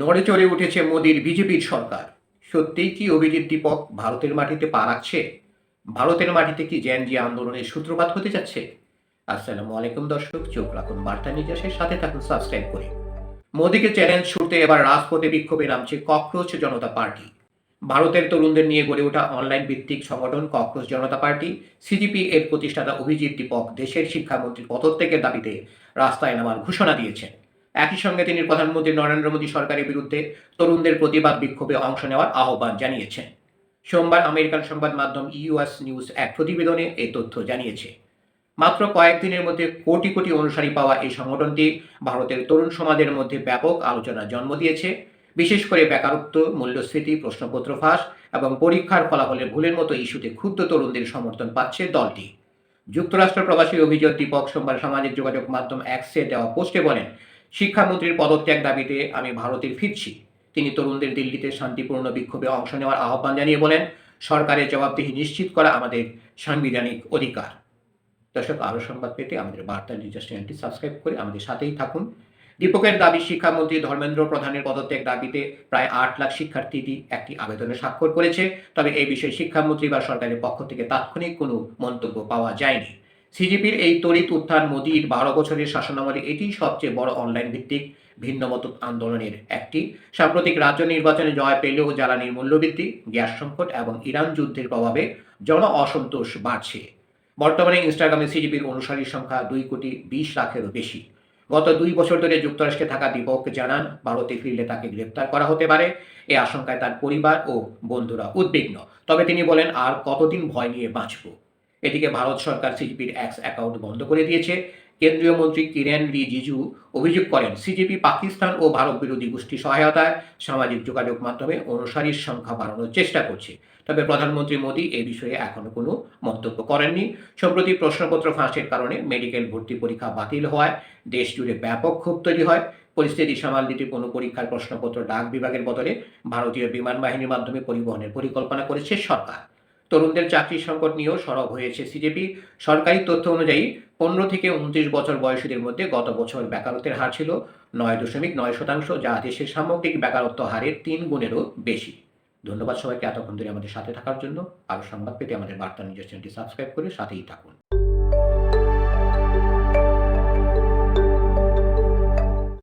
নড়ে চড়ে উঠেছে মোদির বিজেপির সরকার। সত্যিই কি অভিজিৎ দীপক ভারতের মাটিতে পা রাখছে? ভারতের মাটিতে কি জি আন্দোলনের সূত্রপাত হতে যাচ্ছে? আসসালামু আলাইকুম দর্শক, চোখ রাখুন বার্তা নির্যাসের সাথে থাকুন সাবস্ক্রাইব করে। মোদিকে চ্যালেঞ্জ ছুড়তে এবার রাজপথে বিক্ষোভে নামছে ককরোচ জনতা পার্টি। ভারতের তরুণদের নিয়ে গড়ে ওঠা অনলাইন ভিত্তিক সংগঠন ককরোচ জনতা পার্টি সিজিপি এর প্রতিষ্ঠাতা অভিজিৎ দীপক দেশের শিক্ষামন্ত্রীর পদত্যাগের দাবিতে রাস্তায় নামার ঘোষণা দিয়েছেন। একই সঙ্গে তিনি প্রধানমন্ত্রী নরেন্দ্র মোদী সরকারের বিরুদ্ধে তরুণদের প্রতিবাদ বিক্ষোভে অংশ নেওয়ার আহ্বান জানিয়েছেন। সোমবার আমেরিকান সংবাদ মাধ্যম ইউএস নিউজ এক প্রতিবেদনে এই তথ্য জানিয়েছে। মাত্র কয়েকদিনের মধ্যে কোটি কোটি অনুসারী পাওয়া এই সংগঠনটি ভারতের তরুণ সমাজের মধ্যে ব্যাপক আলোচনার জন্ম দিয়েছে। বিশেষ করে বেকারত্ব, মূল্যস্ফীতি, প্রশ্নপত্র ফাঁস এবং পরীক্ষার ফলাফলের ভুলের মতো ইস্যুতে ক্ষুব্ধ তরুণদের সমর্থন পাচ্ছে দলটি। যুক্তরাষ্ট্র প্রবাসী অভিজিৎ দীপক সোমবার সামাজিক যোগাযোগ মাধ্যম এক্সে দেওয়া পোস্টে বলেন, শিক্ষামন্ত্রীর পদত্যাগ দাবিতে আমি ভারতে ফিরছি। তিনি তরুণদের দিল্লিতে শান্তিপূর্ণ বিক্ষোভে অংশ নেওয়ার আহ্বান জানিয়ে বলেন, সরকারের জবাবদিহি নিশ্চিত করা আমাদের সাংবিধানিক অধিকার। দর্শক, আরও সংবাদ পেতে আমাদের বার্তা নিউজ চ্যানেলটি সাবস্ক্রাইব করে আমাদের সাথেই থাকুন। দীপকের দাবি, শিক্ষামন্ত্রী ধর্মেন্দ্র প্রধানের পদত্যাগ দাবিতে প্রায় 8 লাখ শিক্ষার্থী একটি আবেদনে স্বাক্ষর করেছে। তবে এই বিষয়ে শিক্ষামন্ত্রী বা সরকারের পক্ষ থেকে তাৎক্ষণিক কোনো মন্তব্য পাওয়া যায়নি। সিজিপির এই তড়িৎ উত্থান মোদির 12 বছরের শাসনামলে এটি সবচেয়ে বড় অনলাইন ভিত্তিক ভিন্নমত আন্দোলনের একটি। সাম্প্রতিক রাজ্য নির্বাচনে জয় পেলেও জ্বালানির মূল্যবৃদ্ধি, গ্যাস সংকট এবং ইরান যুদ্ধের প্রভাবে জন অসন্তোষ বাড়ছে। বর্তমানে ইনস্টাগ্রামে সিজিপির অনুসারীর সংখ্যা 2,20,00,000-এরও বেশি। গত 2 বছর ধরে যুক্তরাষ্ট্রে থাকা দীপক জানান, ভারতে ফিরলে তাকে গ্রেপ্তার করা হতে পারে। এই আশঙ্কায় তার পরিবার ও বন্ধুরা উদ্বিগ্ন। তবে তিনি বলেন, আর কতদিন ভয় নিয়ে বাঁচব। এদিকে ভারত সরকার সিজিপির এক্স অ্যাকাউন্ট বন্ধ করে দিয়েছে। কেন্দ্রীয় মন্ত্রী কিরেন রিজিজু অভিযোগ করেন, সিজিপি পাকিস্তান ও ভারত বিরোধী গোষ্ঠী সহায়তায় সামাজিক যোগাযোগ মাধ্যমে অনুসারীর সংখ্যা বাড়ানোর চেষ্টা করছে। তবে প্রধানমন্ত্রী মোদী এ বিষয়ে এখনো কোনো মন্তব্য করেননি। সম্প্রতি প্রশ্নপত্র ফাঁসের কারণে মেডিকেল ভর্তি পরীক্ষা বাতিল হওয়ায় দেশ জুড়ে ব্যাপক ক্ষোভ তৈরি হয়। পরিস্থিতি সামাল দিতে কোনো পরীক্ষার প্রশ্নপত্র ডাক বিভাগের বদলে ভারতীয় বিমান বাহিনীর মাধ্যমে পরিবহনের পরিকল্পনা করেছে সরকার। তরুণদের চাকরির সংকট নিয়েও সরব হয়েছে সিজেপি। সরকারি তথ্য অনুযায়ী 15 থেকে 29 বছর বয়সীদের মধ্যে গত বছর বেকারত্বের হার ছিল 9.9%, যা দেশের সামগ্রিক বেকারত্ব হারের 3 গুণেরও বেশি। ধন্যবাদ সবাইকে এতক্ষণ ধরে আমাদের সাথে থাকার জন্য। আরও সংবাদ পেতে আমাদের বার্তা নিউজ চ্যানেলটি সাবস্ক্রাইব করে সাথেই থাকুন।